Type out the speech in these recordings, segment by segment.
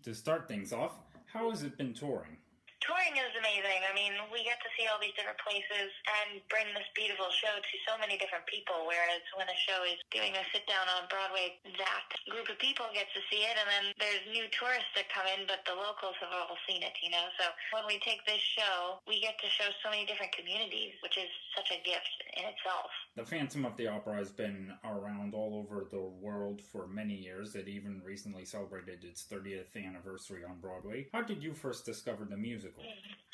To start things off, how has it been touring? Touring is amazing. I mean, we get to see all these different places and bring this beautiful show to so many different people, whereas when a show is doing a sit-down on Broadway, that group of people gets to see it, and then there's new tourists that come in, but the locals have all seen it, So when we take this show, we get to show so many different communities, which is such a gift in itself. The Phantom of the Opera has been around all over the world for many years. It even recently celebrated its 30th anniversary on Broadway. How did you first discover the musical?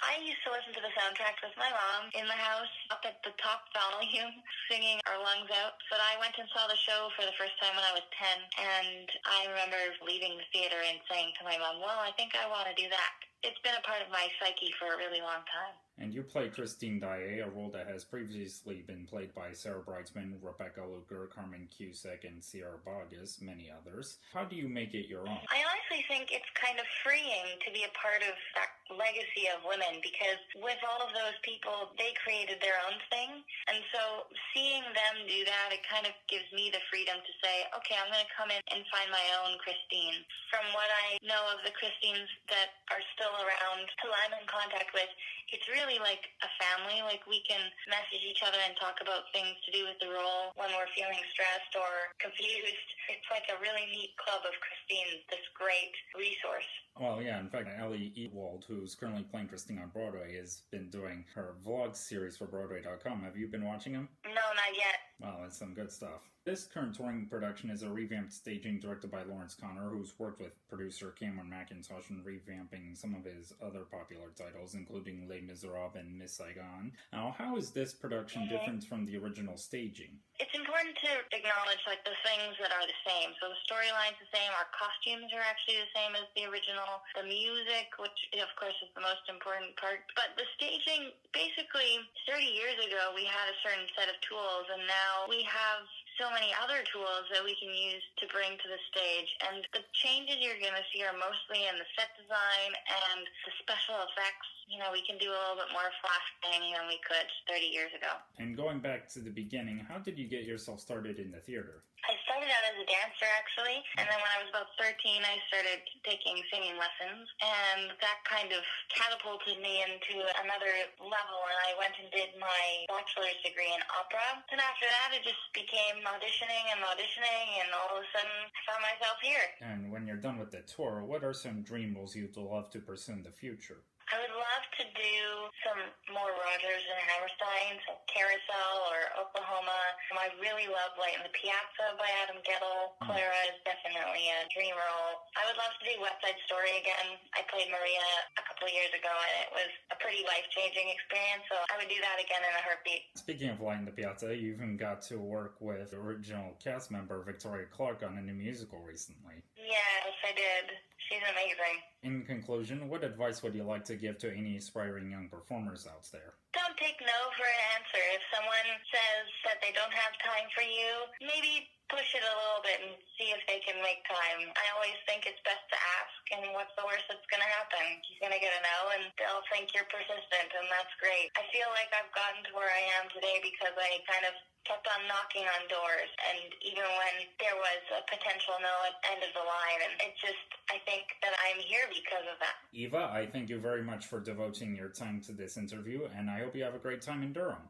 I used to listen to the soundtrack with my mom in the house, up at the top volume, singing our lungs out. But I went and saw the show for the first time when I was 10, and I remember leaving the theater and saying to my mom, well, I think I want to do that. It's been a part of my psyche for a really long time. And you play Christine Daaé, a role that has previously been played by Sarah Brightsman, Rebecca Luker, Carmen Cusack, and Sierra Boggess, many others. How do you make it your own? I honestly think it's kind of freeing to be a part of that legacy of women, because with all of those people, they created their own thing. And so seeing them do that, it kind of gives me the freedom to say, okay, I'm going to come in and find my own Christine. From what I know of the Christines that are still around, who I'm in contact with, it's really like a family. Like, we can message each other and talk about things to do with the role when we're feeling stressed or confused. It's like a really neat club of Christines, this great resource. Well, yeah, in fact, Ellie Ewald, who's currently playing Christine on Broadway, has been doing her vlog series for Broadway.com. Have you been watching them? No, not yet. Well, it's some good stuff. This current touring production is a revamped staging directed by Lawrence Connor, who's worked with producer Cameron McIntosh in revamping some of his other popular titles, including Les Miserables and Miss Saigon. Now, how is this production different from the original staging? It's important to acknowledge, like, the things that are the same. So the storyline's the same, our costumes are actually the same as the original, the music, which, of course, is the most important part. But the staging, basically, 30 years ago, we had a certain set of tools, and now we have so many other tools that we can use to bring to the stage. And the changes you're going to see are mostly in the set design and the special effects. We can do a little bit more flash bang than we could 30 years ago. And going back to the beginning, how did you get yourself started in the theater? I started out as a dancer, actually, and then when I was about 13, I started taking singing lessons, and that kind of catapulted me into another level, and I went and did my bachelor's degree in opera. And after that, it just became auditioning, and all of a sudden, I found myself here. And when you're done with the tour, what are some dream roles you'd love to pursue in the future? I would love to do some more Rodgers and Hammerstein, so Carousel or Oklahoma. I really love Light in the Piazza by Adam Gettle. Clara is definitely a dream role. I would love to do West Side Story again. I played Maria a couple of years ago, and it was a pretty life-changing experience, so I would do that again in a heartbeat. Speaking of Light in the Piazza, you even got to work with original cast member Victoria Clark on a new musical recently. Yes, I did. She's amazing. In conclusion, what advice would you like to give to any aspiring young performers out there? Don't take no for an answer. If someone says that they don't have time for you, maybe push it a little bit and see if they can make time. I always think it's best to ask, and what's the worst that's going to happen? You're going to get a no, and they'll think you're persistent, and that's great. I feel like I've gotten to where I am today because I kind of kept on knocking on doors, and even when there was a potential no at the end of the line, and I think that I'm here because of that. Eva, I thank you very much for devoting your time to this interview, and I hope you have a great time in Durham.